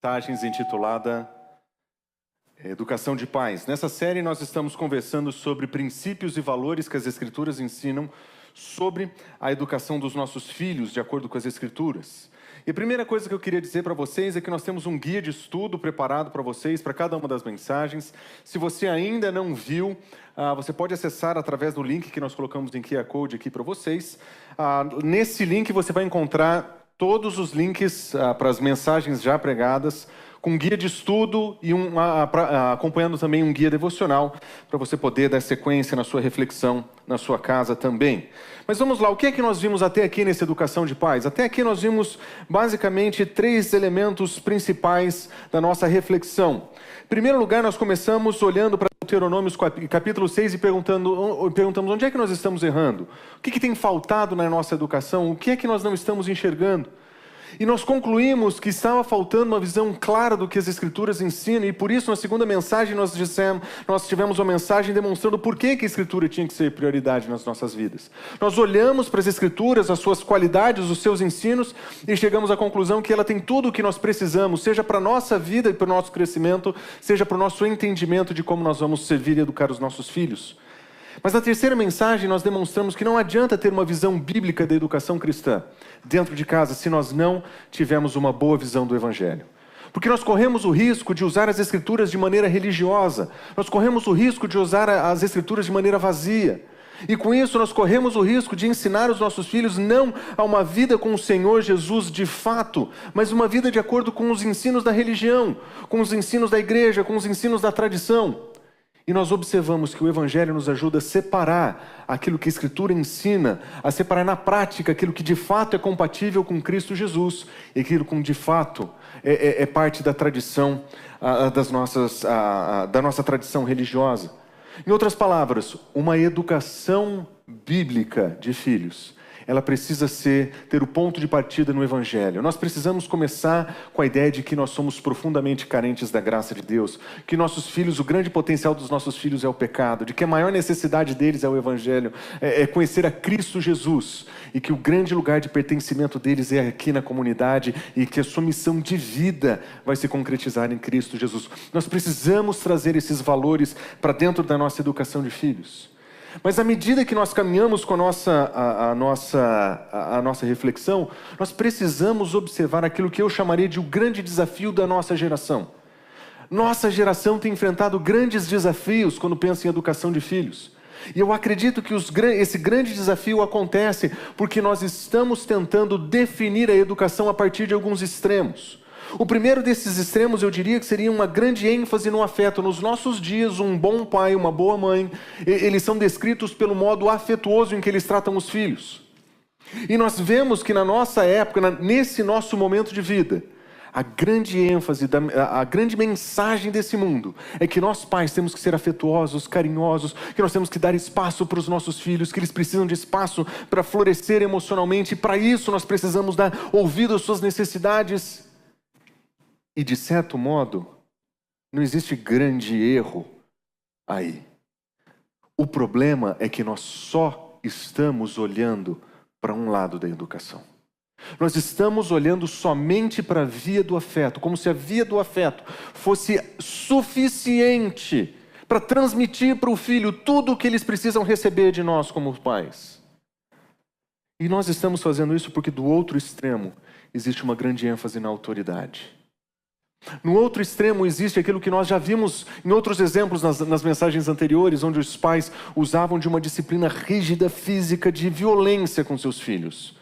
mensagens intitulada Educação de Pais. Nessa série nós estamos conversando sobre princípios e valores que as Escrituras ensinam sobre a educação dos nossos filhos, de acordo com as Escrituras. E a primeira coisa que eu queria dizer para vocês é que nós temos um guia de estudo preparado para vocês, para cada uma das mensagens. Se você ainda não viu, você pode acessar através do link que nós colocamos em QR Code aqui para vocês. Nesse link você vai encontrar todos os links para as mensagens já pregadas, com guia de estudo e acompanhando também um guia devocional, para você poder dar sequência na sua reflexão, na sua casa também. Mas vamos lá, o que é que nós vimos até aqui nessa educação de pais? Até aqui nós vimos basicamente 3 elementos principais da nossa reflexão. Em primeiro lugar, nós começamos olhando para Deuteronômio capítulo 6 e perguntamos onde é que nós estamos errando? O que tem faltado na nossa educação? O que é que nós não estamos enxergando? E nós concluímos que estava faltando uma visão clara do que as Escrituras ensinam, e por isso na segunda mensagem nós tivemos uma mensagem demonstrando por que a Escritura tinha que ser prioridade nas nossas vidas. Nós olhamos para as Escrituras, as suas qualidades, os seus ensinos, e chegamos à conclusão que ela tem tudo o que nós precisamos, seja para a nossa vida e para o nosso crescimento, seja para o nosso entendimento de como nós vamos servir e educar os nossos filhos. Mas na terceira mensagem nós demonstramos que não adianta ter uma visão bíblica da educação cristã dentro de casa se nós não tivermos uma boa visão do Evangelho. Porque nós corremos o risco de usar as Escrituras de maneira religiosa, nós corremos o risco de usar as Escrituras de maneira vazia. E com isso nós corremos o risco de ensinar os nossos filhos não a uma vida com o Senhor Jesus de fato, mas uma vida de acordo com os ensinos da religião, com os ensinos da igreja, com os ensinos da tradição. E nós observamos que o Evangelho nos ajuda a separar aquilo que a Escritura ensina, a separar na prática aquilo que de fato é compatível com Cristo Jesus e aquilo que de fato é parte da tradição, da nossa tradição religiosa. Em outras palavras, uma educação bíblica de filhos, ela precisa ter o ponto de partida no Evangelho. Nós precisamos começar com a ideia de que nós somos profundamente carentes da graça de Deus, que nossos filhos, o grande potencial dos nossos filhos é o pecado, de que a maior necessidade deles é o Evangelho, é conhecer a Cristo Jesus, e que o grande lugar de pertencimento deles é aqui na comunidade, e que a sua missão de vida vai se concretizar em Cristo Jesus. Nós precisamos trazer esses valores para dentro da nossa educação de filhos. Mas à medida que nós caminhamos com a nossa reflexão, nós precisamos observar aquilo que eu chamaria de o grande desafio da nossa geração. Nossa geração tem enfrentado grandes desafios quando pensa em educação de filhos. E eu acredito que esse grande desafio acontece porque nós estamos tentando definir a educação a partir de alguns extremos. O primeiro desses extremos eu diria que seria uma grande ênfase no afeto. Nos nossos dias, um bom pai, uma boa mãe, eles são descritos pelo modo afetuoso em que eles tratam os filhos. E nós vemos que na nossa época, nesse nosso momento de vida, a grande ênfase, a grande mensagem desse mundo é que nós pais temos que ser afetuosos, carinhosos, que nós temos que dar espaço para os nossos filhos, que eles precisam de espaço para florescer emocionalmente, e para isso nós precisamos dar ouvido às suas necessidades. E de certo modo, não existe grande erro aí. O problema é que nós só estamos olhando para um lado da educação. Nós estamos olhando somente para a via do afeto, como se a via do afeto fosse suficiente para transmitir para o filho tudo o que eles precisam receber de nós como pais. E nós estamos fazendo isso porque do outro extremo existe uma grande ênfase na autoridade. No outro extremo existe aquilo que nós já vimos em outros exemplos nas mensagens anteriores, onde os pais usavam de uma disciplina rígida física de violência com seus filhos.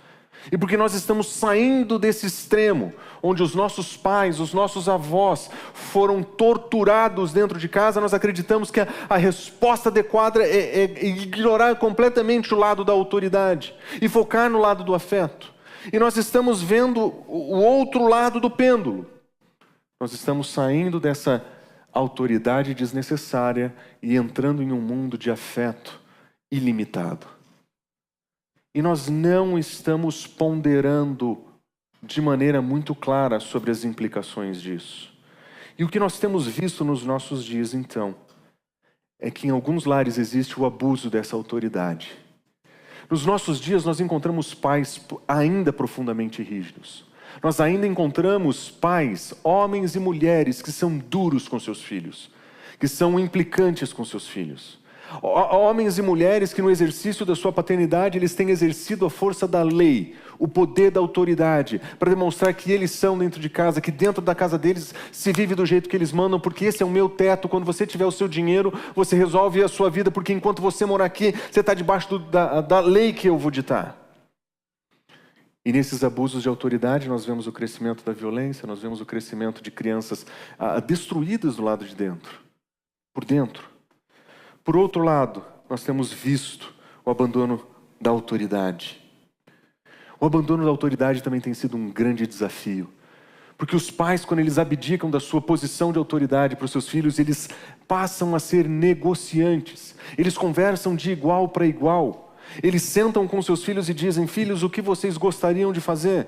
E porque nós estamos saindo desse extremo, onde os nossos pais, os nossos avós foram torturados dentro de casa, nós acreditamos que a resposta adequada é ignorar completamente o lado da autoridade e focar no lado do afeto. E nós estamos vendo o outro lado do pêndulo. Nós estamos saindo dessa autoridade desnecessária e entrando em um mundo de afeto ilimitado. E nós não estamos ponderando de maneira muito clara sobre as implicações disso. E o que nós temos visto nos nossos dias, então, é que em alguns lares existe o abuso dessa autoridade. Nos nossos dias nós encontramos pais ainda profundamente rígidos. Nós ainda encontramos pais, homens e mulheres que são duros com seus filhos, que são implicantes com seus filhos. Homens e mulheres que no exercício da sua paternidade, eles têm exercido a força da lei, o poder da autoridade, para demonstrar que eles são dentro de casa, que dentro da casa deles se vive do jeito que eles mandam, porque esse é o meu teto. Quando você tiver o seu dinheiro, você resolve a sua vida, porque enquanto você morar aqui, você está debaixo da lei que eu vou ditar. E nesses abusos de autoridade, nós vemos o crescimento da violência, nós vemos o crescimento de crianças destruídas do lado de dentro, por dentro. Por outro lado, nós temos visto o abandono da autoridade. O abandono da autoridade também tem sido um grande desafio. Porque os pais, quando eles abdicam da sua posição de autoridade para os seus filhos, eles passam a ser negociantes. Eles conversam de igual para igual. Eles sentam com seus filhos e dizem: filhos, o que vocês gostariam de fazer?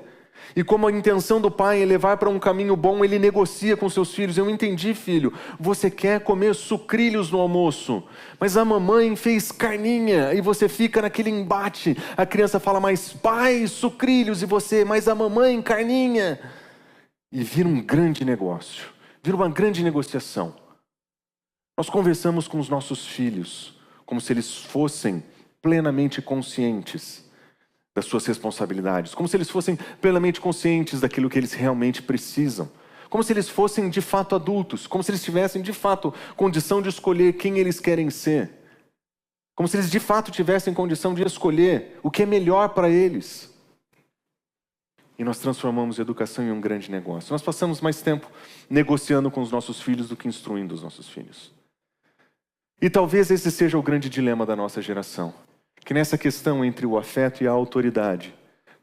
E como a intenção do pai é levar para um caminho bom, ele negocia com seus filhos. Eu entendi, filho, você quer comer sucrilhos no almoço, mas a mamãe fez carninha, e você fica naquele embate. A criança fala: mas pai, sucrilhos, e você: mas a mamãe, carninha. E vira um grande negócio, vira uma grande negociação. Nós conversamos com os nossos filhos como se eles fossem plenamente conscientes das suas responsabilidades, como se eles fossem plenamente conscientes daquilo que eles realmente precisam, como se eles fossem de fato adultos, como se eles tivessem de fato condição de escolher quem eles querem ser, como se eles de fato tivessem condição de escolher o que é melhor para eles. E nós transformamos a educação em um grande negócio. Nós passamos mais tempo negociando com os nossos filhos do que instruindo os nossos filhos. E talvez esse seja o grande dilema da nossa geração. Que nessa questão entre o afeto e a autoridade,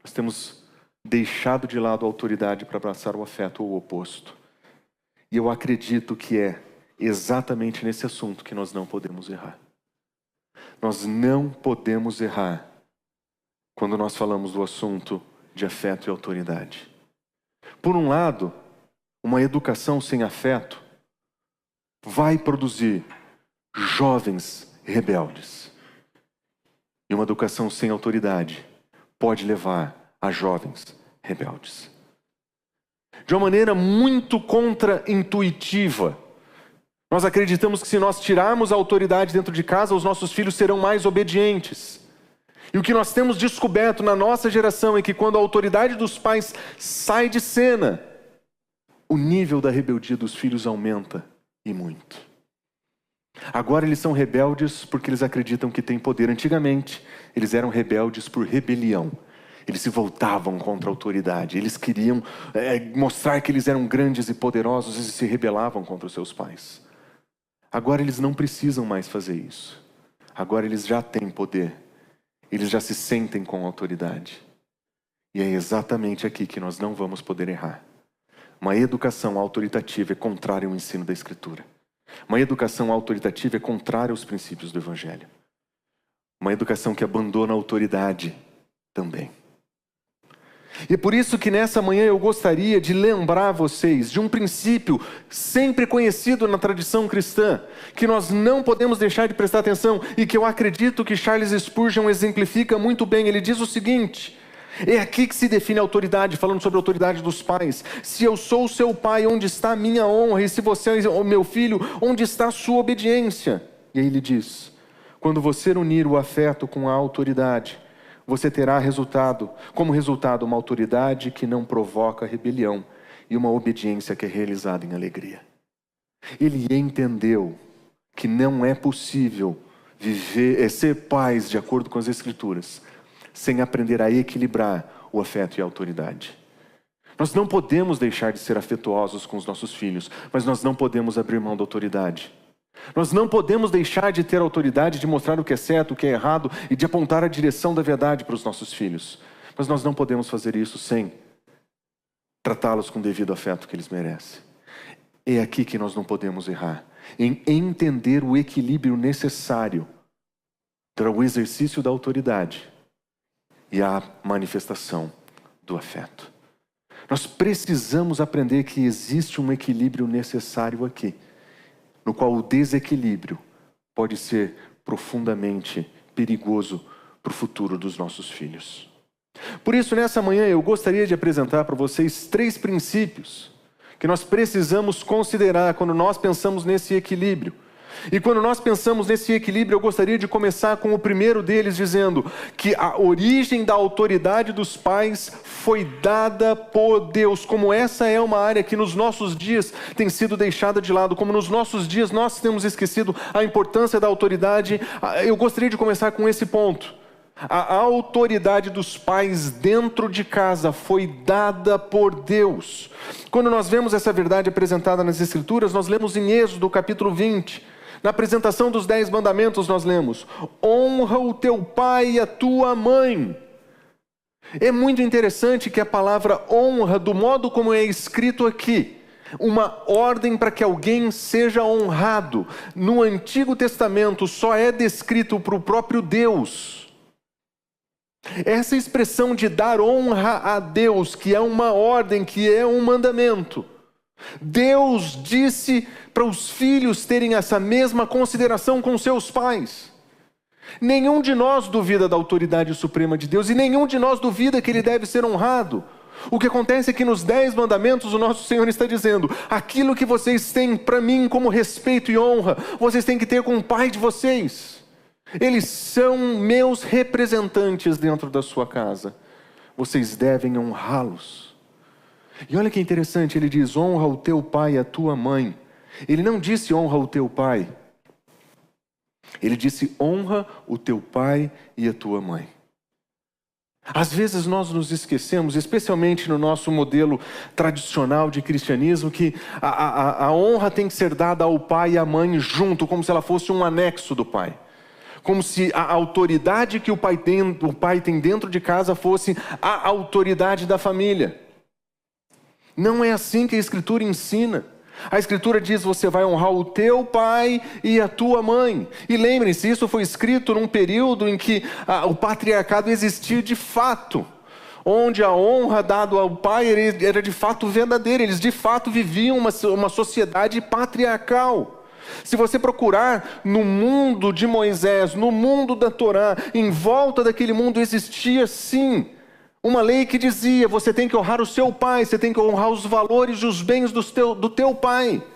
nós temos deixado de lado a autoridade para abraçar o afeto ou o oposto. E eu acredito que é exatamente nesse assunto que nós não podemos errar. Nós não podemos errar quando nós falamos do assunto de afeto e autoridade. Por um lado, uma educação sem afeto vai produzir jovens rebeldes. E uma educação sem autoridade pode levar a jovens rebeldes. De uma maneira muito contra-intuitiva, nós acreditamos que se nós tirarmos a autoridade dentro de casa, os nossos filhos serão mais obedientes. E o que nós temos descoberto na nossa geração é que quando a autoridade dos pais sai de cena, o nível da rebeldia dos filhos aumenta, e muito. Agora eles são rebeldes porque eles acreditam que têm poder. Antigamente, eles eram rebeldes por rebelião. Eles se voltavam contra a autoridade. Eles queriam mostrar que eles eram grandes e poderosos e se rebelavam contra os seus pais. Agora eles não precisam mais fazer isso. Agora eles já têm poder. Eles já se sentem com autoridade. E é exatamente aqui que nós não vamos poder errar. Uma educação autoritativa é contrária ao ensino da Escritura. Uma educação autoritativa é contrária aos princípios do Evangelho. Uma educação que abandona a autoridade também. E é por isso que nessa manhã eu gostaria de lembrar vocês de um princípio sempre conhecido na tradição cristã, que nós não podemos deixar de prestar atenção e que eu acredito que Charles Spurgeon exemplifica muito bem. Ele diz o seguinte: é aqui que se define a autoridade, falando sobre a autoridade dos pais. Se eu sou o seu pai, onde está a minha honra? E se você é o meu filho, onde está a sua obediência? E aí ele diz: quando você unir o afeto com a autoridade, você terá como resultado uma autoridade que não provoca rebelião e uma obediência que é realizada em alegria. Ele entendeu que não é possível ser pais de acordo com as Escrituras sem aprender a equilibrar o afeto e a autoridade. Nós não podemos deixar de ser afetuosos com os nossos filhos, mas nós não podemos abrir mão da autoridade. Nós não podemos deixar de ter autoridade, de mostrar o que é certo, o que é errado e de apontar a direção da verdade para os nossos filhos. Mas nós não podemos fazer isso sem tratá-los com o devido afeto que eles merecem. É aqui que nós não podemos errar, em entender o equilíbrio necessário para o exercício da autoridade e a manifestação do afeto. Nós precisamos aprender que existe um equilíbrio necessário aqui, no qual o desequilíbrio pode ser profundamente perigoso para o futuro dos nossos filhos. Por isso, nessa manhã, eu gostaria de apresentar para vocês 3 princípios que nós precisamos considerar quando nós pensamos nesse equilíbrio. E quando nós pensamos nesse equilíbrio, eu gostaria de começar com o primeiro deles, dizendo que a origem da autoridade dos pais foi dada por Deus. Como essa é uma área que nos nossos dias tem sido deixada de lado, como nos nossos dias nós temos esquecido a importância da autoridade, eu gostaria de começar com esse ponto. A autoridade dos pais dentro de casa foi dada por Deus. Quando nós vemos essa verdade apresentada nas Escrituras, nós lemos em Êxodo capítulo 20, na apresentação dos 10 mandamentos nós lemos: honra o teu pai e a tua mãe. É muito interessante que a palavra honra, do modo como é escrito aqui, uma ordem para que alguém seja honrado, no Antigo Testamento só é descrito para o próprio Deus. Essa expressão de dar honra a Deus, que é uma ordem, que é um mandamento, Deus disse para os filhos terem essa mesma consideração com seus pais. Nenhum de nós duvida da autoridade suprema de Deus e nenhum de nós duvida que Ele deve ser honrado. O que acontece é que nos 10 mandamentos o nosso Senhor está dizendo: aquilo que vocês têm para mim como respeito e honra, vocês têm que ter com o pai de vocês. Eles são meus representantes dentro da sua casa. Vocês devem honrá-los. E olha que interessante, ele diz: honra o teu pai e a tua mãe. Ele não disse honra o teu pai. Ele disse honra o teu pai e a tua mãe. Às vezes nós nos esquecemos, especialmente no nosso modelo tradicional de cristianismo, que a honra tem que ser dada ao pai e à mãe junto, como se ela fosse um anexo do pai. Como se a autoridade que o pai tem dentro de casa fosse a autoridade da família. Não é assim que a Escritura ensina. A Escritura diz: você vai honrar o teu pai e a tua mãe. E lembrem-se, isso foi escrito num período em que o patriarcado existia de fato, onde a honra dada ao pai era de fato verdadeira. Eles de fato viviam uma sociedade patriarcal. Se você procurar no mundo de Moisés, no mundo da Torá, em volta daquele mundo existia sim uma lei que dizia: você tem que honrar o seu pai, você tem que honrar os valores e os bens do teu pai.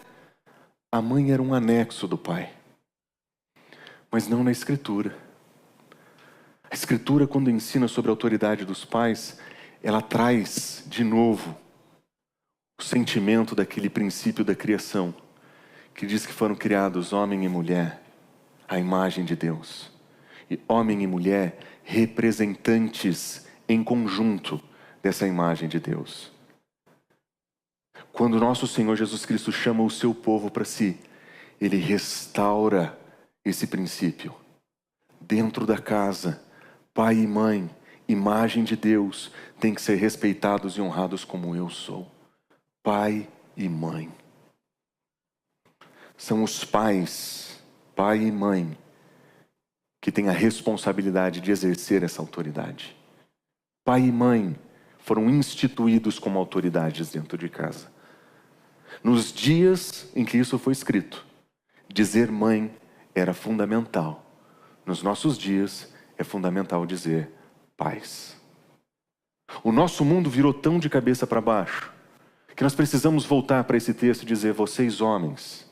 A mãe era um anexo do pai, mas não na Escritura. A Escritura, quando ensina sobre a autoridade dos pais, ela traz de novo o sentimento daquele princípio da criação, que diz que foram criados homem e mulher à imagem de Deus. E homem e mulher representantes em conjunto dessa imagem de Deus. Quando nosso Senhor Jesus Cristo chama o seu povo para si, Ele restaura esse princípio. Dentro da casa, pai e mãe, imagem de Deus, têm que ser respeitados e honrados como eu sou. Pai e mãe. São os pais, pai e mãe, que têm a responsabilidade de exercer essa autoridade. Pai e mãe foram instituídos como autoridades dentro de casa. Nos dias em que isso foi escrito, dizer mãe era fundamental. Nos nossos dias é fundamental dizer pais. O nosso mundo virou tão de cabeça para baixo que nós precisamos voltar para esse texto e dizer: vocês homens,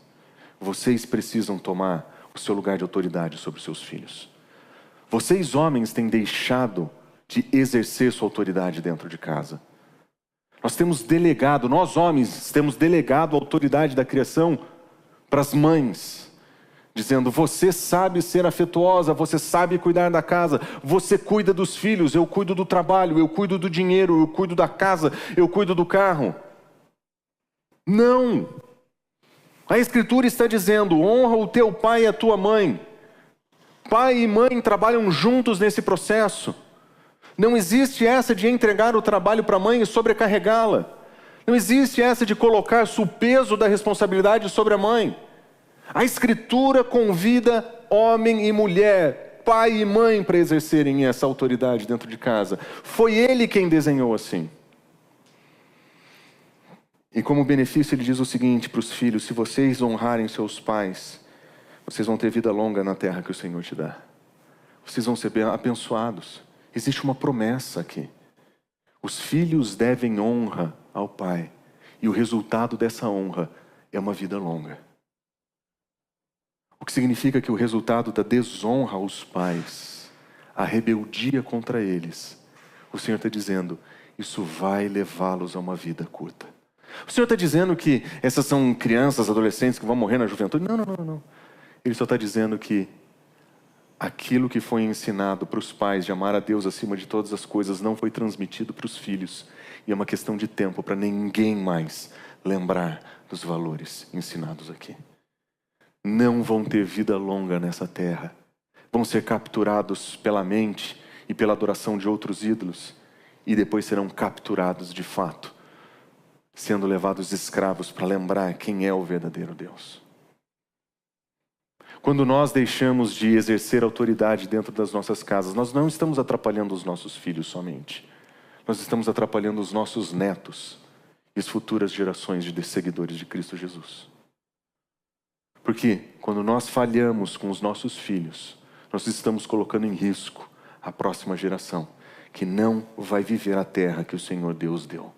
vocês precisam tomar o seu lugar de autoridade sobre os seus filhos. Vocês homens têm deixado de exercer sua autoridade dentro de casa. Nós homens temos delegado a autoridade da criação para as mães, dizendo: você sabe ser afetuosa, você sabe cuidar da casa, você cuida dos filhos, eu cuido do trabalho, eu cuido do dinheiro, eu cuido da casa, eu cuido do carro. Não! A Escritura está dizendo: honra o teu pai e a tua mãe. Pai e mãe trabalham juntos nesse processo. Não existe essa de entregar o trabalho para a mãe e sobrecarregá-la. Não existe essa de colocar o peso da responsabilidade sobre a mãe. A Escritura convida homem e mulher, pai e mãe, para exercerem essa autoridade dentro de casa. Foi Ele quem desenhou assim. E como benefício ele diz o seguinte para os filhos: se vocês honrarem seus pais, vocês vão ter vida longa na terra que o Senhor te dá. Vocês vão ser abençoados. Existe uma promessa aqui. Os filhos devem honra ao pai. E o resultado dessa honra é uma vida longa. O que significa que o resultado da desonra aos pais, a rebeldia contra eles, o Senhor está dizendo, isso vai levá-los a uma vida curta. O Senhor está dizendo que essas são crianças, adolescentes que vão morrer na juventude? Não. Ele só está dizendo que aquilo que foi ensinado para os pais de amar a Deus acima de todas as coisas não foi transmitido para os filhos. E é uma questão de tempo para ninguém mais lembrar dos valores ensinados aqui. Não vão ter vida longa nessa terra. Vão ser capturados pela mente e pela adoração de outros ídolos. E depois serão capturados de fato, sendo levados escravos para lembrar quem é o verdadeiro Deus. Quando nós deixamos de exercer autoridade dentro das nossas casas, nós não estamos atrapalhando os nossos filhos somente. Nós estamos atrapalhando os nossos netos e as futuras gerações de seguidores de Cristo Jesus. Porque quando nós falhamos com os nossos filhos, nós estamos colocando em risco a próxima geração, que não vai viver a terra que o Senhor Deus deu.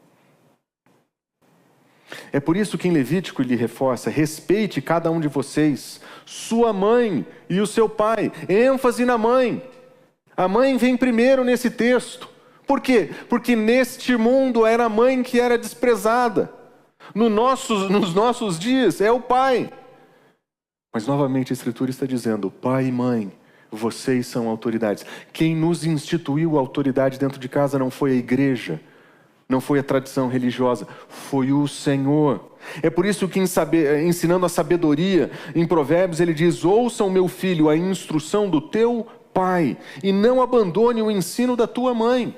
É por isso que em Levítico ele reforça, respeite cada um de vocês, sua mãe e o seu pai. ênfase na mãe. A mãe vem primeiro nesse texto. Por quê? Porque neste mundo era a mãe que era desprezada. Nos nossos dias é o pai. Mas novamente a Escritura está dizendo, pai e mãe, vocês são autoridades. Quem nos instituiu a autoridade dentro de casa não foi a igreja, não foi a tradição religiosa, foi o Senhor. É por isso que ensinando a sabedoria, em Provérbios ele diz, ouçam meu filho a instrução do teu pai, e não abandone o ensino da tua mãe.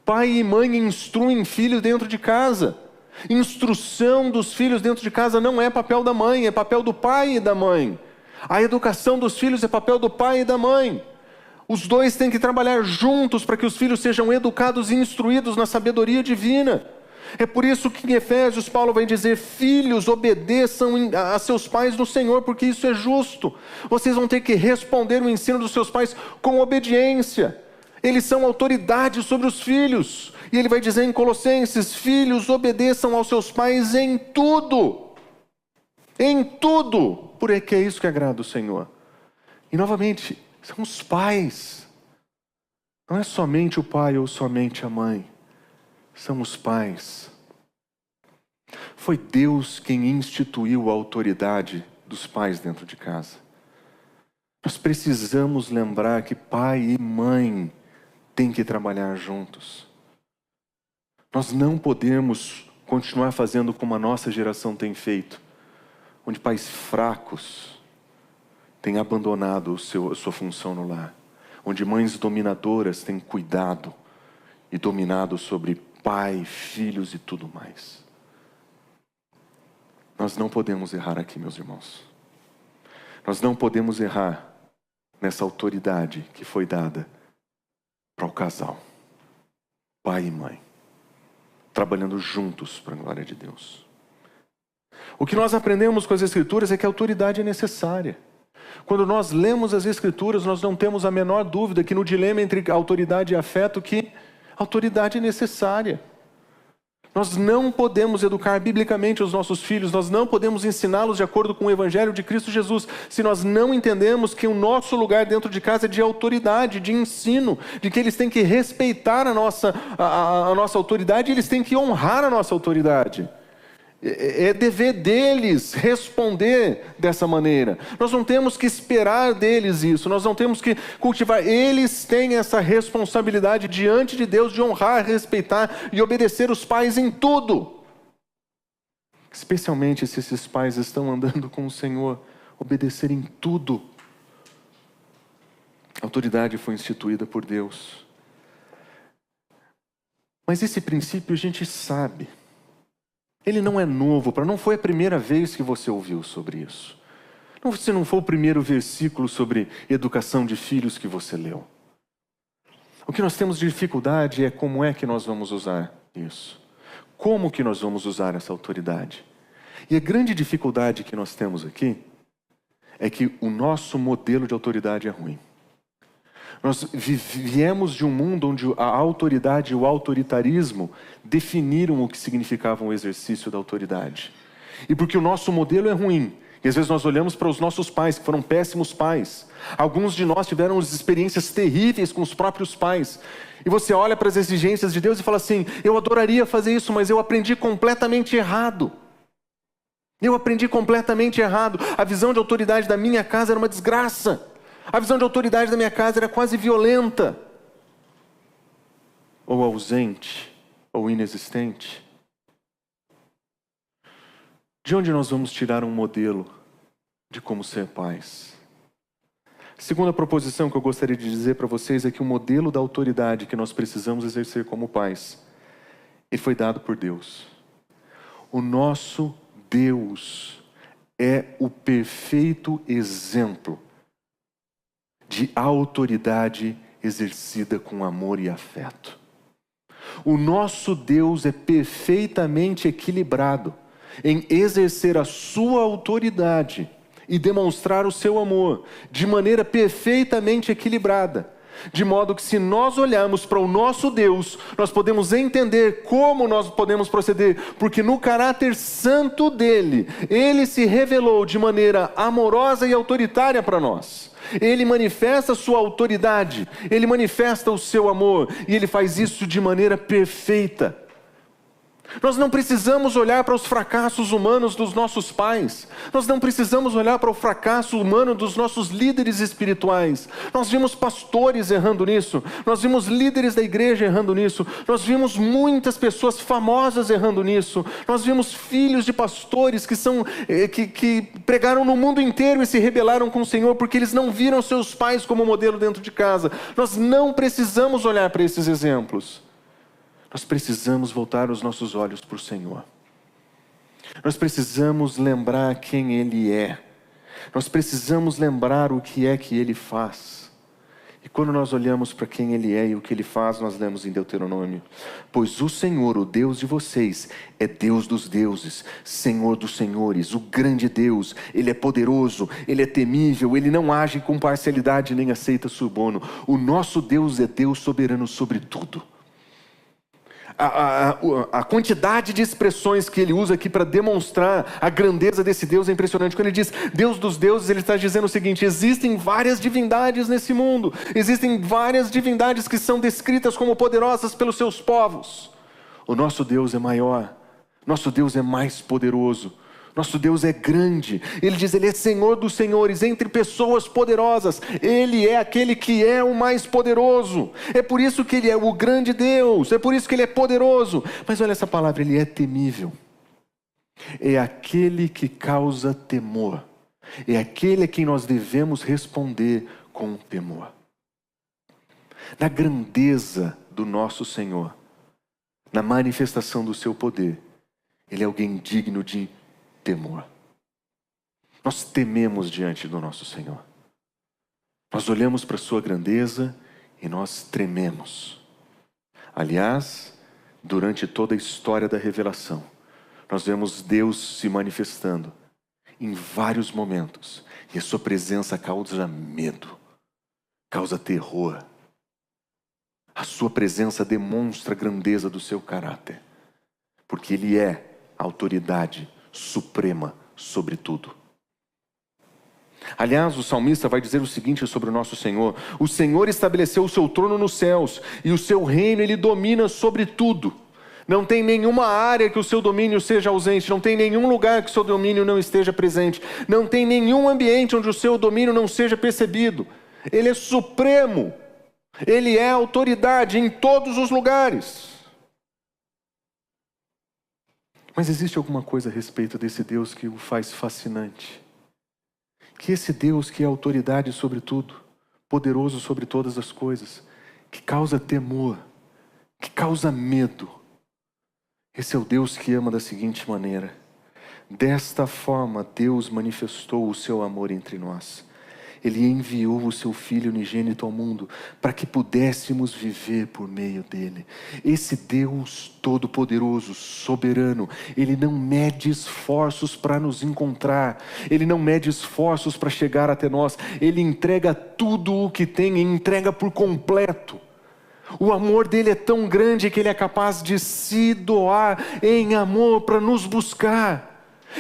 Pai e mãe instruem filhos dentro de casa. Instrução dos filhos dentro de casa não é papel da mãe, é papel do pai e da mãe. A educação dos filhos é papel do pai e da mãe. Os dois têm que trabalhar juntos para que os filhos sejam educados e instruídos na sabedoria divina. É por isso que em Efésios Paulo vai dizer, filhos, obedeçam a seus pais no Senhor, porque isso é justo. Vocês vão ter que responder o ensino dos seus pais com obediência. Eles são autoridade sobre os filhos. E ele vai dizer em Colossenses, filhos, obedeçam aos seus pais em tudo. Em tudo. Porque é isso que agrada o Senhor. E novamente, são os pais. Não é somente o pai ou somente a mãe. São os pais. Foi Deus quem instituiu a autoridade dos pais dentro de casa. Nós precisamos lembrar que pai e mãe têm que trabalhar juntos. Nós não podemos continuar fazendo como a nossa geração tem feito, onde pais fracos têm abandonado a sua função no lar, onde mães dominadoras têm cuidado e dominado sobre pai, filhos e tudo mais. Nós não podemos errar aqui, meus irmãos. Nós não podemos errar nessa autoridade que foi dada para o casal, pai e mãe, trabalhando juntos para a glória de Deus. O que nós aprendemos com as Escrituras é que a autoridade é necessária. Quando nós lemos as Escrituras, nós não temos a menor dúvida que no dilema entre autoridade e afeto, que a autoridade é necessária. Nós não podemos educar biblicamente os nossos filhos, nós não podemos ensiná-los de acordo com o Evangelho de Cristo Jesus, se nós não entendemos que o nosso lugar dentro de casa é de autoridade, de ensino, de que eles têm que respeitar a nossa autoridade e eles têm que honrar a nossa autoridade. É dever deles responder dessa maneira. Nós não temos que esperar deles isso, nós não temos que cultivar. Eles têm essa responsabilidade diante de Deus de honrar, respeitar e obedecer os pais em tudo. Especialmente se esses pais estão andando com o Senhor, obedecer em tudo. A autoridade foi instituída por Deus. Mas esse princípio a gente sabe. Ele não é novo, não foi a primeira vez que você ouviu sobre isso. Se não foi o primeiro versículo sobre educação de filhos que você leu. O que nós temos de dificuldade é como é que nós vamos usar isso. Como que nós vamos usar essa autoridade? E a grande dificuldade que nós temos aqui é que o nosso modelo de autoridade é ruim. Nós viemos de um mundo onde a autoridade e o autoritarismo definiram o que significava o exercício da autoridade. E porque o nosso modelo é ruim, e às vezes nós olhamos para os nossos pais, que foram péssimos pais. Alguns de nós tiveram experiências terríveis com os próprios pais. E você olha para as exigências de Deus e fala assim: eu adoraria fazer isso, mas eu aprendi completamente errado. Eu aprendi completamente errado. A visão de autoridade da minha casa era uma desgraça. A visão de autoridade da minha casa era quase violenta. Ou ausente, ou inexistente. De onde nós vamos tirar um modelo de como ser pais? A segunda proposição que eu gostaria de dizer para vocês é que o modelo da autoridade que nós precisamos exercer como pais, ele foi dado por Deus. O nosso Deus é o perfeito exemplo de autoridade exercida com amor e afeto. O nosso Deus é perfeitamente equilibrado em exercer a sua autoridade e demonstrar o seu amor de maneira perfeitamente equilibrada. De modo que se nós olharmos para o nosso Deus, nós podemos entender como nós podemos proceder, porque no caráter santo dele, ele se revelou de maneira amorosa e autoritária para nós. Ele manifesta a sua autoridade, ele manifesta o seu amor, e ele faz isso de maneira perfeita. Nós não precisamos olhar para os fracassos humanos dos nossos pais. Nós não precisamos olhar para o fracasso humano dos nossos líderes espirituais. Nós vimos pastores errando nisso. Nós vimos líderes da igreja errando nisso. Nós vimos muitas pessoas famosas errando nisso. Nós vimos filhos de pastores que pregaram no mundo inteiro e se rebelaram com o Senhor porque eles não viram seus pais como modelo dentro de casa. Nós não precisamos olhar para esses exemplos. Nós precisamos voltar os nossos olhos para o Senhor. Nós precisamos lembrar quem Ele é. Nós precisamos lembrar o que é que Ele faz. E quando nós olhamos para quem Ele é e o que Ele faz, nós lemos em Deuteronômio: pois o Senhor, o Deus de vocês, é Deus dos deuses, Senhor dos senhores, o grande Deus. Ele é poderoso, Ele é temível, Ele não age com parcialidade nem aceita suborno. O nosso Deus é Deus soberano sobre tudo. A quantidade de expressões que ele usa aqui para demonstrar a grandeza desse Deus é impressionante. Quando ele diz Deus dos deuses, ele está dizendo o seguinte: existem várias divindades nesse mundo, existem várias divindades que são descritas como poderosas pelos seus povos. O nosso Deus é maior, nosso Deus é mais poderoso, nosso Deus é grande. Ele diz, Ele é Senhor dos senhores, entre pessoas poderosas, Ele é aquele que é o mais poderoso. É por isso que Ele é o grande Deus, é por isso que Ele é poderoso. Mas olha essa palavra, Ele é temível. É aquele que causa temor. É aquele a quem nós devemos responder com temor. Na grandeza do nosso Senhor, na manifestação do seu poder, Ele é alguém digno de temor. Nós tememos diante do nosso Senhor. Nós olhamos para a sua grandeza e nós trememos. Aliás, durante toda a história da revelação, nós vemos Deus se manifestando em vários momentos, e a sua presença causa medo, causa terror. A sua presença demonstra a grandeza do seu caráter, porque Ele é a autoridade suprema sobre tudo. Aliás, o salmista vai dizer o seguinte sobre o nosso Senhor: o Senhor estabeleceu o seu trono nos céus, e o seu reino Ele domina sobre tudo. Não tem nenhuma área que o seu domínio seja ausente, não tem nenhum lugar que o seu domínio não esteja presente, não tem nenhum ambiente onde o seu domínio não seja percebido. Ele é supremo, Ele é autoridade em todos os lugares. Mas existe alguma coisa a respeito desse Deus que o faz fascinante. Que esse Deus que é autoridade sobre tudo, poderoso sobre todas as coisas, que causa temor, que causa medo. Esse é o Deus que ama da seguinte maneira: desta forma Deus manifestou o seu amor entre nós. Ele enviou o seu Filho unigênito ao mundo para que pudéssemos viver por meio dele. Esse Deus todo-poderoso, soberano, Ele não mede esforços para nos encontrar. Ele não mede esforços para chegar até nós. Ele entrega tudo o que tem e entrega por completo. O amor dele é tão grande que ele é capaz de se doar em amor para nos buscar.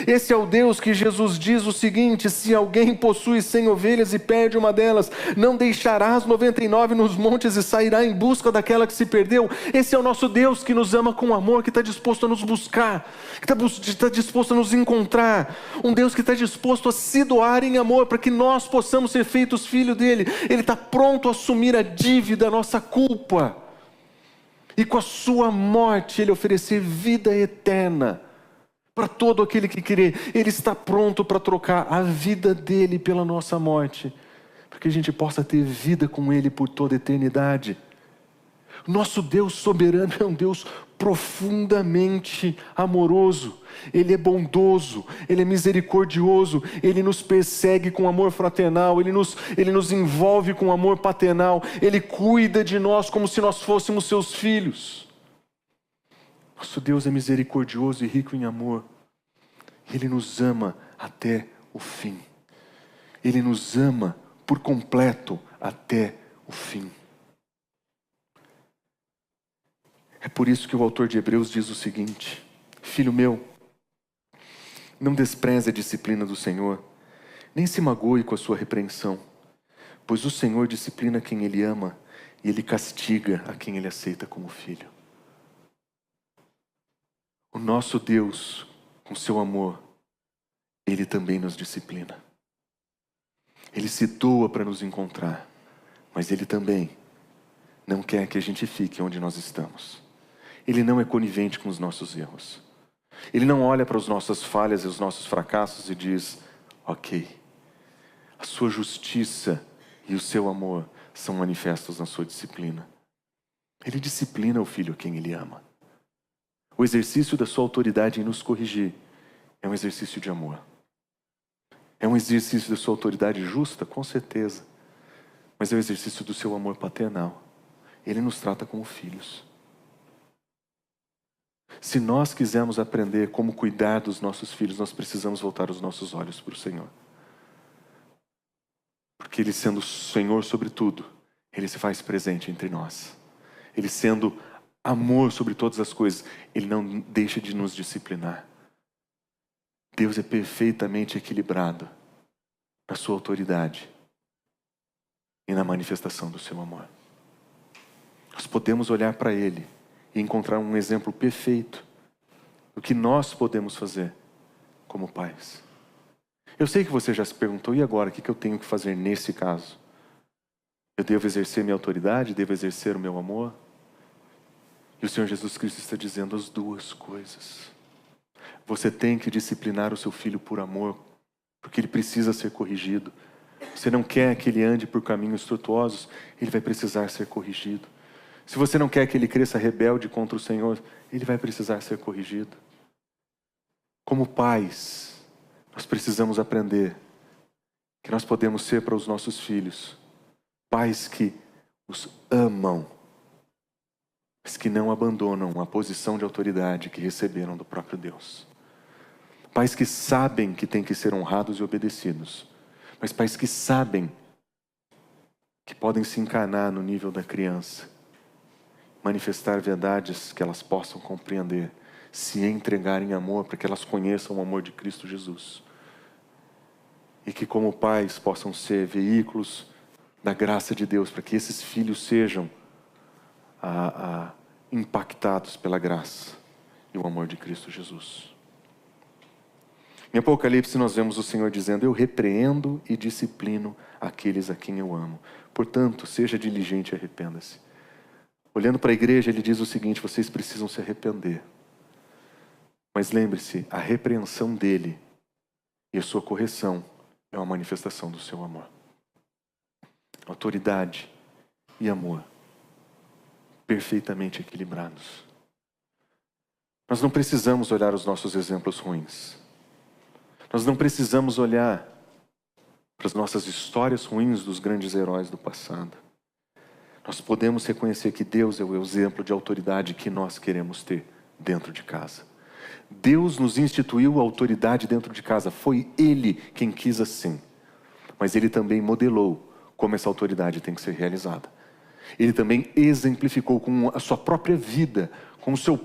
Esse é o Deus que Jesus diz o seguinte: se alguém possui 100 ovelhas e perde uma delas, não deixará as 99 nos montes e sairá em busca daquela que se perdeu. Esse é o nosso Deus que nos ama com amor, que está disposto a nos buscar, que está disposto a nos encontrar. Um Deus que está disposto a se doar em amor para que nós possamos ser feitos filhos dele. Ele está pronto a assumir a dívida, a nossa culpa, e com a sua morte ele oferecer vida eterna para todo aquele que crê. Ele está pronto para trocar a vida dele pela nossa morte, para que a gente possa ter vida com ele por toda a eternidade. Nosso Deus soberano é um Deus profundamente amoroso. Ele é bondoso, Ele é misericordioso, Ele nos persegue com amor fraternal, Ele nos envolve com amor paternal, Ele cuida de nós como se nós fôssemos seus filhos. Nosso Deus é misericordioso e rico em amor. Ele nos ama até o fim. Ele nos ama por completo até o fim. É por isso que o autor de Hebreus diz o seguinte: filho meu, não despreze a disciplina do Senhor, nem se magoe com a sua repreensão, pois o Senhor disciplina quem Ele ama e Ele castiga a quem Ele aceita como filho. O nosso Deus, com seu amor, Ele também nos disciplina. Ele se doa para nos encontrar, mas Ele também não quer que a gente fique onde nós estamos. Ele não é conivente com os nossos erros. Ele não olha para as nossas falhas e os nossos fracassos e diz: ok, a sua justiça e o seu amor são manifestos na sua disciplina. Ele disciplina o filho a quem Ele ama. O exercício da sua autoridade em nos corrigir é um exercício de amor. É um exercício da sua autoridade justa, com certeza. Mas é o exercício do seu amor paternal. Ele nos trata como filhos. Se nós quisermos aprender como cuidar dos nossos filhos, nós precisamos voltar os nossos olhos para o Senhor. Porque Ele, sendo o Senhor sobre tudo, Ele se faz presente entre nós. Ele, sendo amor sobre todas as coisas, Ele não deixa de nos disciplinar. Deus é perfeitamente equilibrado na sua autoridade e na manifestação do seu amor. Nós podemos olhar para Ele e encontrar um exemplo perfeito do que nós podemos fazer como pais. Eu sei que você já se perguntou: e agora, o que eu tenho que fazer nesse caso? Eu devo exercer minha autoridade? Devo exercer o meu amor? E o Senhor Jesus Cristo está dizendo as duas coisas. Você tem que disciplinar o seu filho por amor, porque ele precisa ser corrigido. Você não quer que ele ande por caminhos tortuosos, ele vai precisar ser corrigido. Se você não quer que ele cresça rebelde contra o Senhor, ele vai precisar ser corrigido. Como pais, nós precisamos aprender que nós podemos ser para os nossos filhos pais que os amam, mas que não abandonam a posição de autoridade que receberam do próprio Deus. Pais que sabem que têm que ser honrados e obedecidos, mas pais que sabem que podem se encarnar no nível da criança, manifestar verdades que elas possam compreender, se entregar em amor para que elas conheçam o amor de Cristo Jesus. E que como pais possam ser veículos da graça de Deus, para que esses filhos sejam impactados pela graça e o amor de Cristo Jesus. Em Apocalipse nós vemos o Senhor dizendo: eu repreendo e disciplino aqueles a quem eu amo. Portanto, seja diligente e arrependa-se. Olhando para a igreja, ele diz o seguinte: vocês precisam se arrepender. Mas lembre-se, a repreensão dele e a sua correção é uma manifestação do seu amor. Autoridade e amor perfeitamente equilibrados. Nós não precisamos olhar os nossos exemplos ruins. Nós não precisamos olhar para as nossas histórias ruins dos grandes heróis do passado. Nós podemos reconhecer que Deus é o exemplo de autoridade que nós queremos ter dentro de casa. Deus nos instituiu a autoridade dentro de casa. Foi Ele quem quis assim. Mas Ele também modelou como essa autoridade tem que ser realizada. Ele também exemplificou com a sua própria vida, com sua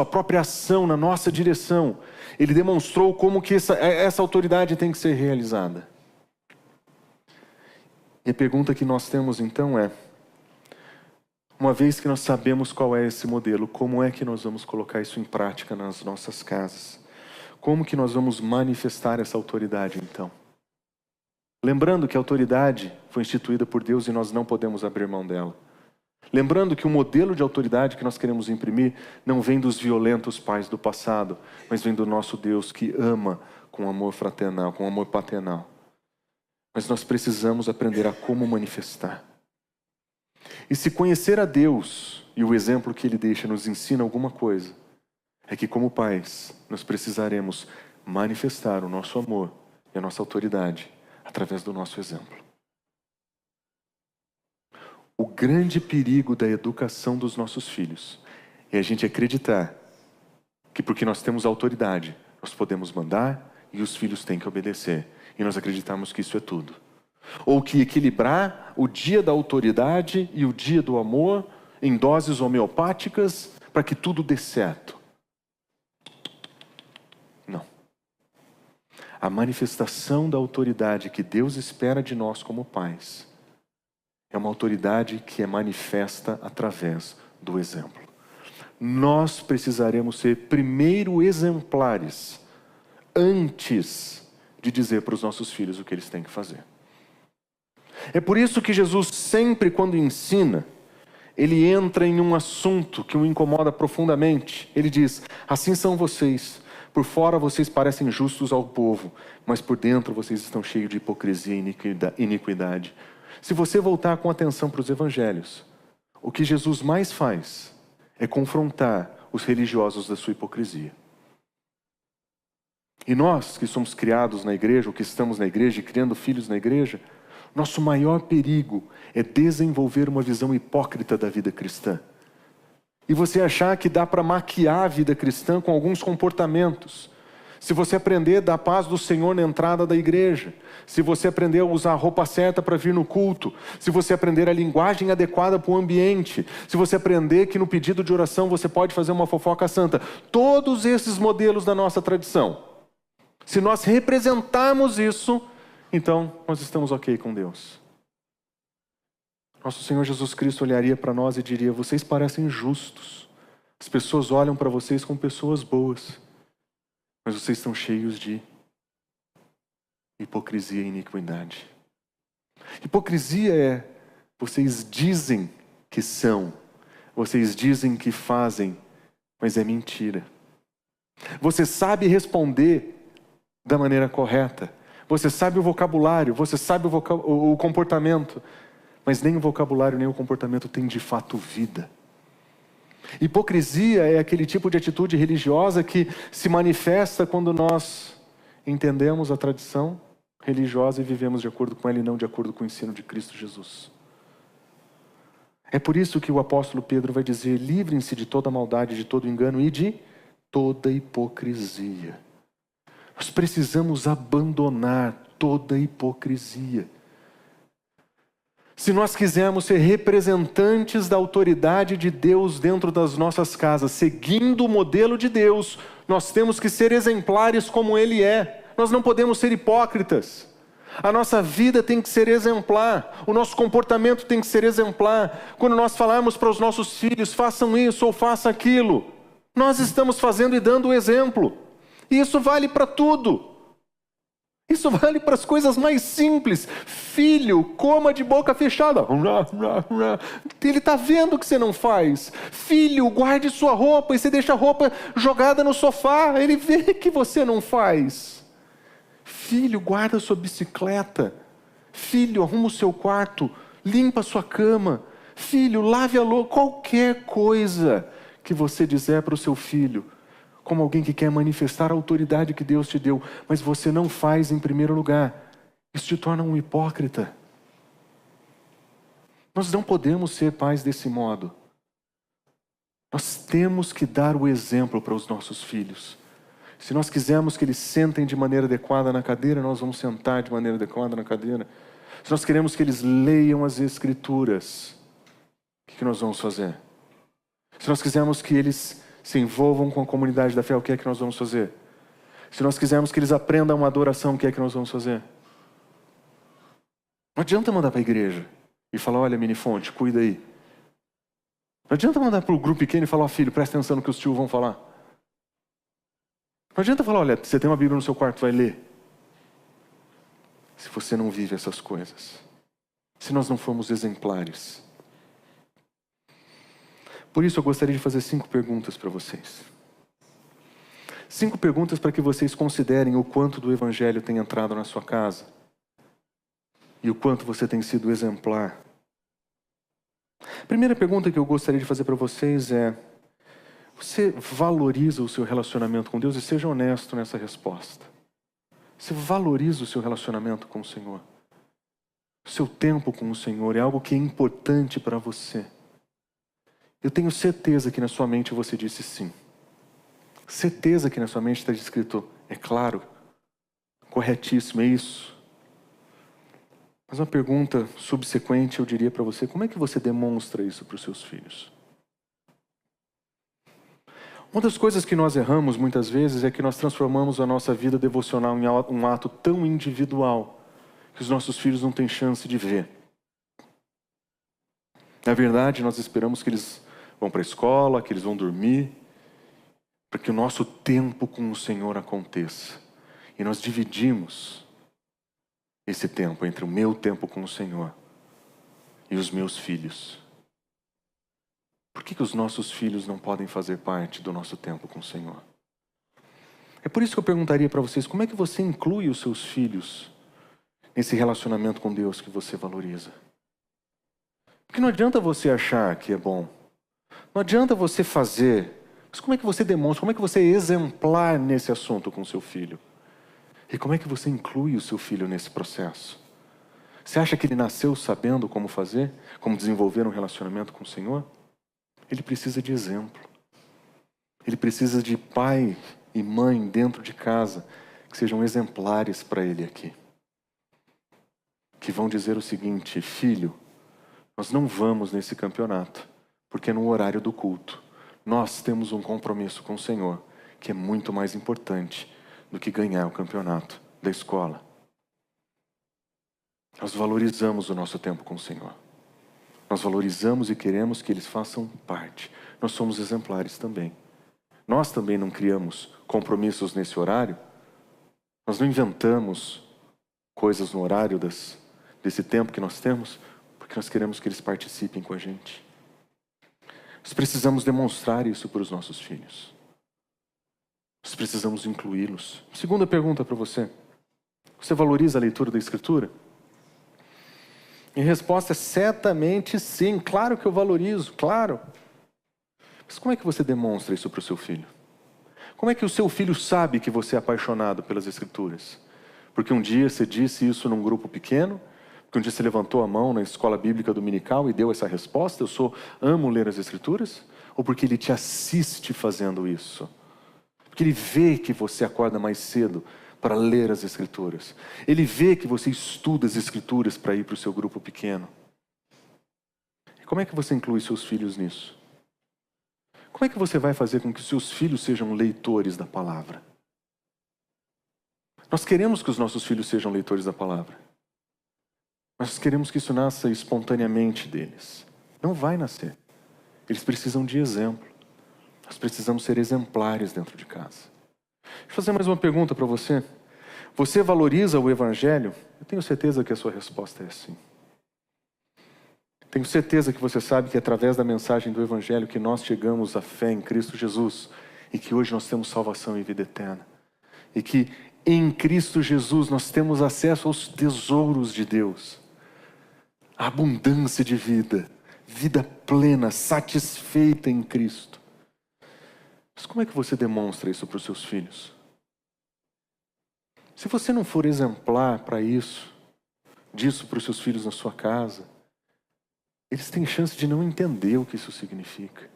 própria ação na nossa direção. Ele demonstrou como que essa autoridade tem que ser realizada. E a pergunta que nós temos então é, uma vez que nós sabemos qual é esse modelo, como é que nós vamos colocar isso em prática nas nossas casas? Como que nós vamos manifestar essa autoridade então? Lembrando que a autoridade foi instituída por Deus e nós não podemos abrir mão dela. Lembrando que o modelo de autoridade que nós queremos imprimir não vem dos violentos pais do passado, mas vem do nosso Deus que ama com amor fraternal, com amor paternal. Mas nós precisamos aprender a como manifestar. E se conhecer a Deus e o exemplo que Ele deixa nos ensina alguma coisa, é que como pais nós precisaremos manifestar o nosso amor e a nossa autoridade através do nosso exemplo. O grande perigo da educação dos nossos filhos é a gente acreditar que porque nós temos autoridade, nós podemos mandar e os filhos têm que obedecer. E nós acreditamos que isso é tudo. Ou que equilibrar o dia da autoridade e o dia do amor em doses homeopáticas para que tudo dê certo. Não. A manifestação da autoridade que Deus espera de nós como pais é uma autoridade que é manifesta através do exemplo. Nós precisaremos ser primeiro exemplares antes de dizer para os nossos filhos o que eles têm que fazer. É por isso que Jesus sempre, quando ensina, ele entra em um assunto que o incomoda profundamente. Ele diz, assim são vocês. Por fora vocês parecem justos ao povo, mas por dentro vocês estão cheios de hipocrisia e iniquidade. Se você voltar com atenção para os evangelhos, o que Jesus mais faz é confrontar os religiosos da sua hipocrisia. E nós que somos criados na igreja, ou que estamos na igreja e criando filhos na igreja, nosso maior perigo é desenvolver uma visão hipócrita da vida cristã. E você achar que dá para maquiar a vida cristã com alguns comportamentos. Se você aprender da paz do Senhor na entrada da igreja, se você aprender a usar a roupa certa para vir no culto, se você aprender a linguagem adequada para o ambiente, se você aprender que no pedido de oração você pode fazer uma fofoca santa, todos esses modelos da nossa tradição, se nós representarmos isso, então nós estamos ok com Deus. Nosso Senhor Jesus Cristo olharia para nós e diria, vocês parecem justos, as pessoas olham para vocês como pessoas boas, mas vocês estão cheios de hipocrisia e iniquidade. Hipocrisia é, vocês dizem que são, vocês dizem que fazem, mas é mentira. Você sabe responder da maneira correta, você sabe o vocabulário, você sabe o comportamento, mas nem o vocabulário nem o comportamento tem de fato vida. Hipocrisia é aquele tipo de atitude religiosa que se manifesta quando nós entendemos a tradição religiosa e vivemos de acordo com ela e não de acordo com o ensino de Cristo Jesus. É por isso que o apóstolo Pedro vai dizer, livrem-se de toda maldade, de todo engano e de toda hipocrisia. Nós precisamos abandonar toda hipocrisia. Se nós quisermos ser representantes da autoridade de Deus dentro das nossas casas, seguindo o modelo de Deus, nós temos que ser exemplares como Ele é. Nós não podemos ser hipócritas. A nossa vida tem que ser exemplar. O nosso comportamento tem que ser exemplar. Quando nós falarmos para os nossos filhos, façam isso ou façam aquilo, nós estamos fazendo e dando o exemplo. E isso vale para tudo. Isso vale para as coisas mais simples. Filho, coma de boca fechada. Ele está vendo o que você não faz. Filho, guarde sua roupa e você deixa a roupa jogada no sofá. Ele vê que você não faz. Filho, guarda sua bicicleta. Filho, arruma o seu quarto. Limpa a sua cama. Filho, lave a louça. Qualquer coisa que você disser para o seu filho, como alguém que quer manifestar a autoridade que Deus te deu, mas você não faz em primeiro lugar. Isso te torna um hipócrita. Nós não podemos ser pais desse modo. Nós temos que dar o exemplo para os nossos filhos. Se nós quisermos que eles sentem de maneira adequada na cadeira, nós vamos sentar de maneira adequada na cadeira. Se nós queremos que eles leiam as Escrituras, o que nós vamos fazer? Se nós quisermos que eles se envolvam com a comunidade da fé, o que é que nós vamos fazer? Se nós quisermos que eles aprendam uma adoração, o que é que nós vamos fazer? Não adianta mandar para a igreja e falar, olha, Minifonte, cuida aí. Não adianta mandar para o grupo pequeno e falar, ó, filho, presta atenção no que os tios vão falar. Não adianta falar, olha, você tem uma Bíblia no seu quarto, vai ler. Se você não vive essas coisas. Se nós não formos exemplares. Por isso eu gostaria de fazer 5 perguntas para vocês. 5 perguntas para que vocês considerem o quanto do Evangelho tem entrado na sua casa. E o quanto você tem sido exemplar. A primeira pergunta que eu gostaria de fazer para vocês é: você valoriza o seu relacionamento com Deus? E seja honesto nessa resposta. Você valoriza o seu relacionamento com o Senhor? O seu tempo com o Senhor é algo que é importante para você? Eu tenho certeza que na sua mente você disse sim. Certeza que na sua mente está escrito, é claro, corretíssimo, é isso. Mas uma pergunta subsequente eu diria para você, como é que você demonstra isso para os seus filhos? Uma das coisas que nós erramos muitas vezes é que nós transformamos a nossa vida devocional em um ato tão individual que os nossos filhos não têm chance de ver. Na verdade, nós esperamos que eles vão para a escola, que eles vão dormir, para que o nosso tempo com o Senhor aconteça. E nós dividimos esse tempo entre o meu tempo com o Senhor e os meus filhos. Por que os nossos filhos não podem fazer parte do nosso tempo com o Senhor? É por isso que eu perguntaria para vocês, como é que você inclui os seus filhos nesse relacionamento com Deus que você valoriza? Porque não adianta você achar que é bom. Não adianta você fazer. Mas como é que você demonstra? Como é que você é exemplar nesse assunto com o seu filho? E como é que você inclui o seu filho nesse processo? Você acha que ele nasceu sabendo como fazer? Como desenvolver um relacionamento com o Senhor? Ele precisa de exemplo. Ele precisa de pai e mãe dentro de casa que sejam exemplares para ele aqui. Que vão dizer o seguinte: filho, nós não vamos nesse campeonato, porque é no horário do culto. Nós temos um compromisso com o Senhor, que é muito mais importante do que ganhar o campeonato da escola. Nós valorizamos o nosso tempo com o Senhor. Nós valorizamos e queremos que eles façam parte. Nós somos exemplares também. Nós também não criamos compromissos nesse horário. Nós não inventamos coisas no horário desse tempo que nós temos, porque nós queremos que eles participem com a gente. Nós precisamos demonstrar isso para os nossos filhos. Nós precisamos incluí-los. Segunda pergunta para você. Você valoriza a leitura da Escritura? E a resposta é certamente sim. Claro que eu valorizo, claro. Mas como é que você demonstra isso para o seu filho? Como é que o seu filho sabe que você é apaixonado pelas Escrituras? Porque um dia você disse isso num grupo pequeno? Porque um dia você levantou a mão na escola bíblica dominical e deu essa resposta? Amo ler as Escrituras? Ou porque ele te assiste fazendo isso? Porque ele vê que você acorda mais cedo para ler as Escrituras. Ele vê que você estuda as Escrituras para ir para o seu grupo pequeno. E como é que você inclui seus filhos nisso? Como é que você vai fazer com que seus filhos sejam leitores da palavra? Nós queremos que os nossos filhos sejam leitores da palavra. Nós queremos que isso nasça espontaneamente deles. Não vai nascer. Eles precisam de exemplo. Nós precisamos ser exemplares dentro de casa. Deixa eu fazer mais uma pergunta para você. Você valoriza o Evangelho? Eu tenho certeza que a sua resposta é sim. Tenho certeza que você sabe que é através da mensagem do Evangelho que nós chegamos à fé em Cristo Jesus e que hoje nós temos salvação e vida eterna. E que em Cristo Jesus nós temos acesso aos tesouros de Deus. A abundância de vida, vida plena, satisfeita em Cristo. Mas como é que você demonstra isso para os seus filhos? Se você não for exemplar para isso, disso para os seus filhos na sua casa, eles têm chance de não entender o que isso significa.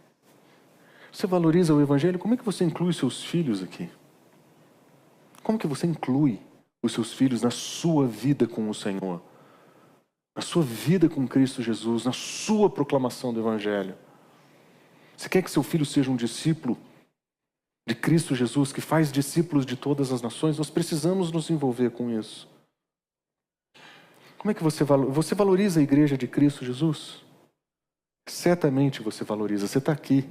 Você valoriza o Evangelho? Como é que você inclui os seus filhos aqui? Como que você inclui os seus filhos na sua vida com o Senhor? Na sua vida com Cristo Jesus, na sua proclamação do Evangelho? Você quer que seu filho seja um discípulo de Cristo Jesus, que faz discípulos de todas as nações? Nós precisamos nos envolver com isso. Como é que você valoriza a igreja de Cristo Jesus? Certamente você valoriza. Você está aqui,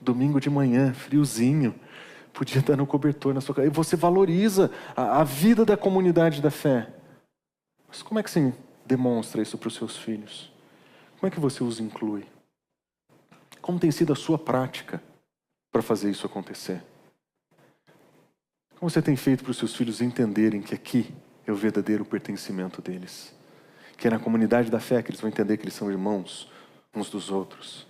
domingo de manhã, friozinho, podia estar no cobertor na sua casa. E você valoriza a vida da comunidade da fé. Mas como é que você demonstra isso para os seus filhos? Como é que você os inclui? Como tem sido a sua prática para fazer isso acontecer? Como você tem feito para os seus filhos entenderem que aqui é o verdadeiro pertencimento deles? Que é na comunidade da fé que eles vão entender que eles são irmãos uns dos outros.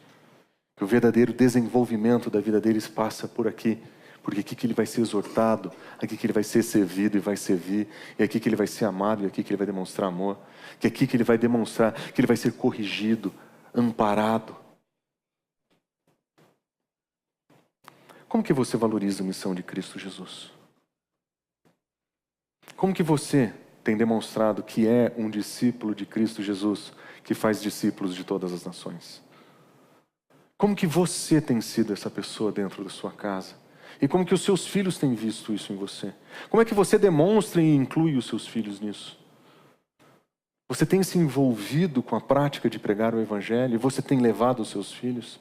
Que o verdadeiro desenvolvimento da vida deles passa por aqui. Porque aqui que ele vai ser exortado, aqui que ele vai ser servido e vai servir, e aqui que ele vai ser amado, e aqui que ele vai demonstrar amor. Que aqui que ele vai demonstrar que ele vai ser corrigido, amparado. Como que você valoriza a missão de Cristo Jesus? Como que você tem demonstrado que é um discípulo de Cristo Jesus, que faz discípulos de todas as nações? Como que você tem sido essa pessoa dentro da sua casa? E como que os seus filhos têm visto isso em você? Como é que você demonstra e inclui os seus filhos nisso? Você tem se envolvido com a prática de pregar o Evangelho? E você tem levado os seus filhos?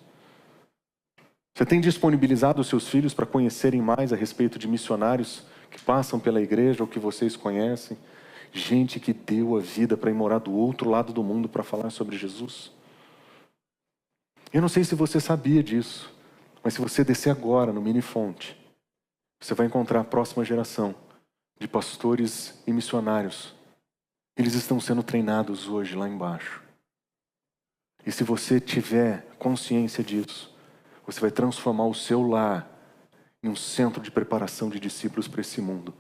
Você tem disponibilizado os seus filhos para conhecerem mais a respeito de missionários que passam pela igreja ou que vocês conhecem? Gente que deu a vida para ir morar do outro lado do mundo para falar sobre Jesus. Eu não sei se você sabia disso, mas se você descer agora no Minifonte, você vai encontrar a próxima geração de pastores e missionários. Eles estão sendo treinados hoje lá embaixo. E se você tiver consciência disso, você vai transformar o seu lar em um centro de preparação de discípulos para esse mundo.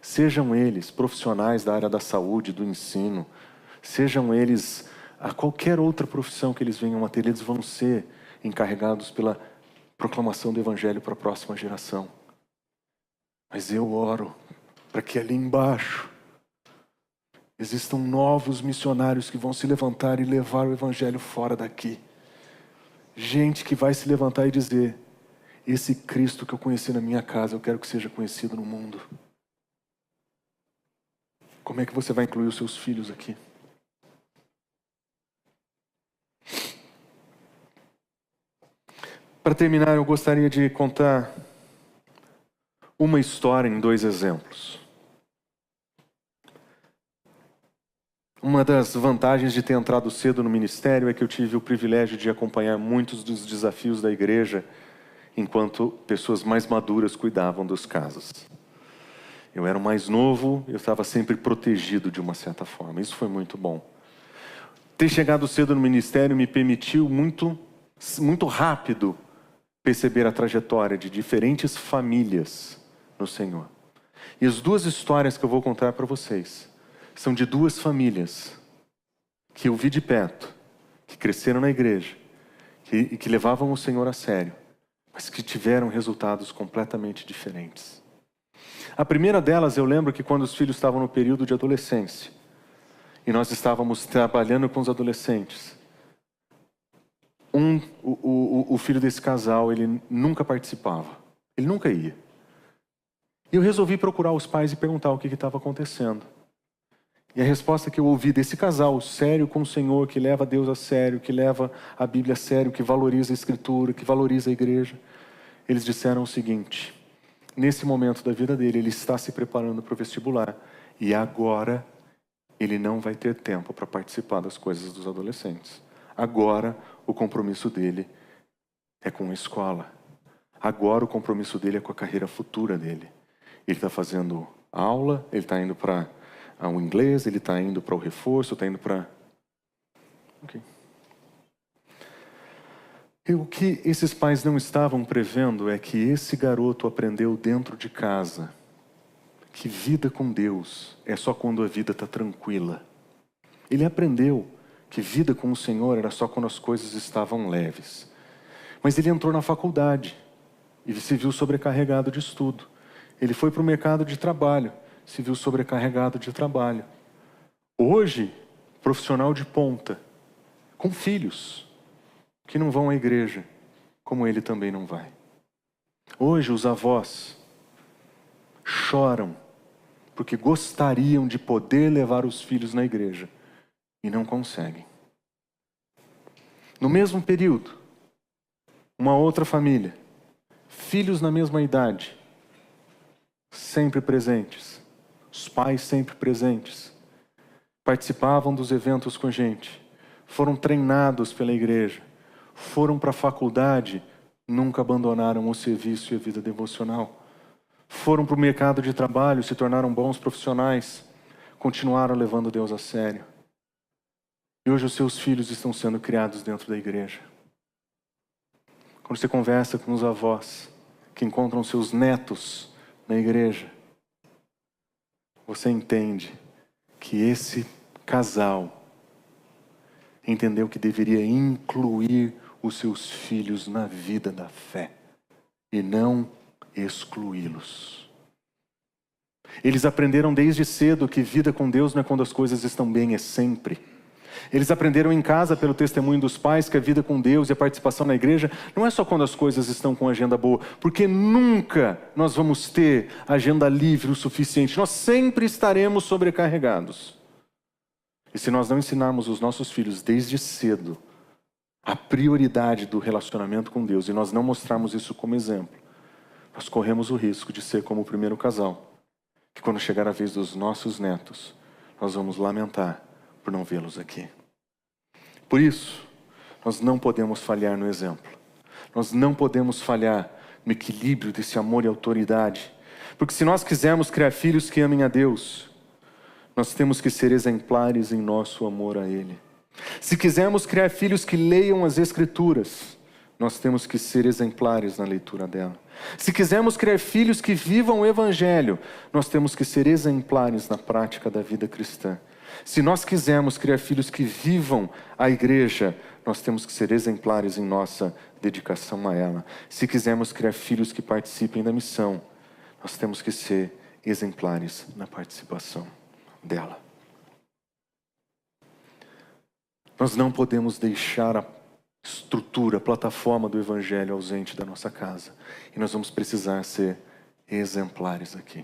Sejam eles profissionais da área da saúde, do ensino, sejam eles a qualquer outra profissão que eles venham a ter, eles vão ser encarregados pela proclamação do Evangelho para a próxima geração. Mas eu oro para que ali embaixo existam novos missionários que vão se levantar e levar o Evangelho fora daqui. Gente que vai se levantar e dizer: esse Cristo que eu conheci na minha casa, eu quero que seja conhecido no mundo. Como é que você vai incluir os seus filhos aqui? Para terminar, eu gostaria de contar uma história em 2 exemplos. Uma das vantagens de ter entrado cedo no ministério é que eu tive o privilégio de acompanhar muitos dos desafios da igreja enquanto pessoas mais maduras cuidavam dos casos. Eu era o mais novo, eu estava sempre protegido de uma certa forma. Isso foi muito bom. Ter chegado cedo no ministério me permitiu muito rápido perceber a trajetória de diferentes famílias no Senhor. E as 2 histórias que eu vou contar para vocês são de 2 famílias que eu vi de perto, que cresceram na igreja, que levavam o Senhor a sério, mas que tiveram resultados completamente diferentes. A primeira delas, eu lembro que quando os filhos estavam no período de adolescência, e nós estávamos trabalhando com os adolescentes, o filho desse casal, ele nunca participava, ele nunca ia. E eu resolvi procurar os pais e perguntar o que estava acontecendo. E a resposta que eu ouvi desse casal, sério com o Senhor, que leva Deus a sério, que leva a Bíblia a sério, que valoriza a Escritura, que valoriza a igreja, eles disseram o seguinte: nesse momento da vida dele, ele está se preparando para o vestibular, e agora ele não vai ter tempo para participar das coisas dos adolescentes. Agora o compromisso dele é com a escola. Agora o compromisso dele é com a carreira futura dele. Ele está fazendo aula, ele está indo para o inglês, ele está indo para o reforço, está indo para... Okay. E o que esses pais não estavam prevendo é que esse garoto aprendeu dentro de casa que vida com Deus é só quando a vida está tranquila. Ele aprendeu que vida com o Senhor era só quando as coisas estavam leves. Mas ele entrou na faculdade e se viu sobrecarregado de estudo. Ele foi para o mercado de trabalho, se viu sobrecarregado de trabalho. Hoje, profissional de ponta, com filhos que não vão à igreja, como ele também não vai. Hoje, os avós choram porque gostariam de poder levar os filhos na igreja e não conseguem. No mesmo período, uma outra família, filhos na mesma idade, sempre presentes, os pais sempre presentes, participavam dos eventos com a gente, foram treinados pela igreja, foram para a faculdade, nunca abandonaram o serviço e a vida devocional, foram para o mercado de trabalho, se tornaram bons profissionais, continuaram levando Deus a sério. E hoje os seus filhos estão sendo criados dentro da igreja. Quando você conversa com os avós que encontram seus netos na igreja, você entende que esse casal entendeu que deveria incluir os seus filhos na vida da fé e não excluí-los. Eles aprenderam desde cedo que vida com Deus não é quando as coisas estão bem, é sempre. Eles aprenderam em casa pelo testemunho dos pais que a vida com Deus e a participação na igreja não é só quando as coisas estão com agenda boa, porque nunca nós vamos ter agenda livre o suficiente, nós sempre estaremos sobrecarregados. E se nós não ensinarmos os nossos filhos desde cedo a prioridade do relacionamento com Deus e nós não mostrarmos isso como exemplo, nós corremos o risco de ser como o primeiro casal, que quando chegar a vez dos nossos netos, nós vamos lamentar por não vê-los aqui. Por isso, nós não podemos falhar no exemplo. Nós não podemos falhar no equilíbrio desse amor e autoridade. Porque se nós quisermos criar filhos que amem a Deus, nós temos que ser exemplares em nosso amor a Ele. Se quisermos criar filhos que leiam as Escrituras, nós temos que ser exemplares na leitura dela. Se quisermos criar filhos que vivam o Evangelho, nós temos que ser exemplares na prática da vida cristã. Se nós quisermos criar filhos que vivam a igreja, nós temos que ser exemplares em nossa dedicação a ela. Se quisermos criar filhos que participem da missão, nós temos que ser exemplares na participação dela. Nós não podemos deixar a estrutura, a plataforma do Evangelho ausente da nossa casa. E nós vamos precisar ser exemplares aqui.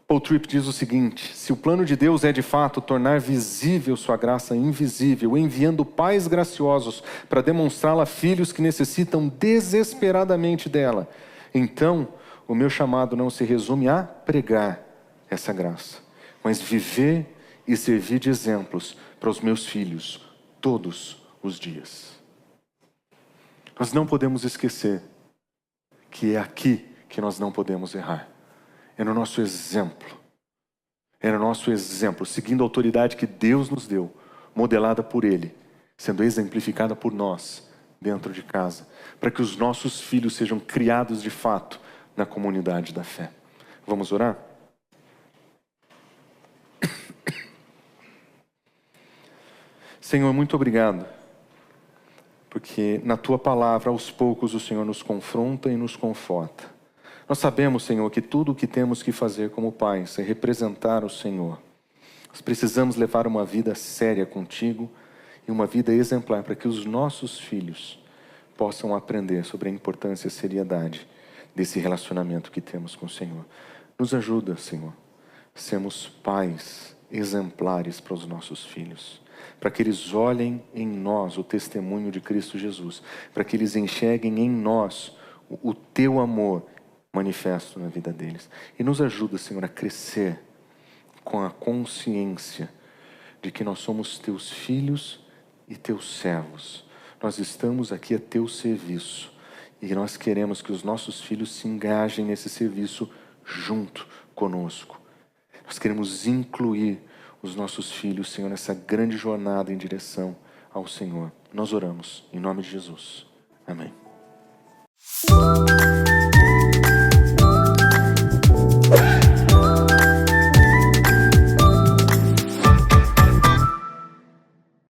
Paul Tripp diz o seguinte: se o plano de Deus é de fato tornar visível sua graça invisível, enviando pais graciosos para demonstrá-la a filhos que necessitam desesperadamente dela, então o meu chamado não se resume a pregar essa graça, mas viver e servir de exemplos para os meus filhos todos os dias. Nós não podemos esquecer que é aqui que nós não podemos errar. É no nosso exemplo. É no nosso exemplo, seguindo a autoridade que Deus nos deu, modelada por Ele, sendo exemplificada por nós dentro de casa, para que os nossos filhos sejam criados de fato na comunidade da fé. Vamos orar? Senhor, muito obrigado, porque na Tua palavra, aos poucos, o Senhor nos confronta e nos conforta. Nós sabemos, Senhor, que tudo o que temos que fazer como pais é representar o Senhor. Nós precisamos levar uma vida séria contigo e uma vida exemplar para que os nossos filhos possam aprender sobre a importância e a seriedade desse relacionamento que temos com o Senhor. Nos ajuda, Senhor, sermos pais exemplares para os nossos filhos, para que eles olhem em nós o testemunho de Cristo Jesus, para que eles enxerguem em nós o Teu amor manifesto na vida deles. E nos ajuda, Senhor, a crescer com a consciência de que nós somos Teus filhos e Teus servos. Nós estamos aqui a Teu serviço e nós queremos que os nossos filhos se engajem nesse serviço junto conosco. Nós queremos incluir os nossos filhos, Senhor, nessa grande jornada em direção ao Senhor. Nós oramos em nome de Jesus. Amém.